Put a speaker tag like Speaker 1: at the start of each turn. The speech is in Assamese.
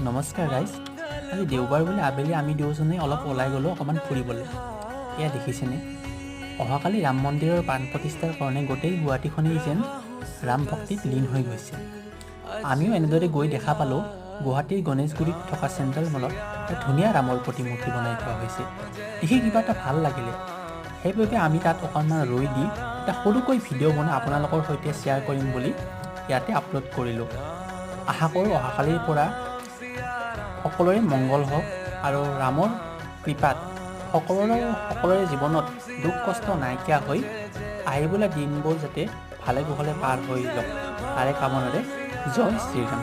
Speaker 1: নমস্কাৰ গাইজ। আজি দেওবাৰ বুলি আবেলি আমি দুয়োজনে অলপ ওলাই গ'লোঁ অকণমান ফুৰিবলৈ। এয়া দেখিছেনে, অহাকালি ৰাম মন্দিৰৰ প্ৰাণ প্ৰতিষ্ঠাৰ কাৰণে গোটেই গুৱাহাটীখনেই যেন ৰাম ভক্তিত লীন হৈ গৈছে। আমিও এনেদৰে গৈ দেখা পালোঁ গুৱাহাটীৰ গণেশগুৰিত থকা চেণ্ট্ৰেল মলত এটা ধুনীয়া ৰামৰ প্ৰতিমূৰ্তি বনাই থোৱা হৈছে। দেখি কিবা এটা ভাল লাগিলে, সেইবাবে আমি তাত অকণমান ৰৈ দি এটা সৰুকৈ ভিডিঅ' বনাই আপোনালোকৰ সৈতে শ্বেয়াৰ কৰিম বুলি ইয়াতে আপলোড কৰিলোঁ। আশা কৰোঁ অহাকালিৰ পৰা সকলোৰে মংগল হওক আৰু ৰামৰ কৃপাত সকলোৰে জীৱনত দুখ কষ্ট নাইকিয়া হৈ আহিবলৈ দিনবোৰ যাতে ভালে কুশলে পাৰ হৈ যাওক, তাৰে কামনাৰে জয় শ্ৰীৰাম।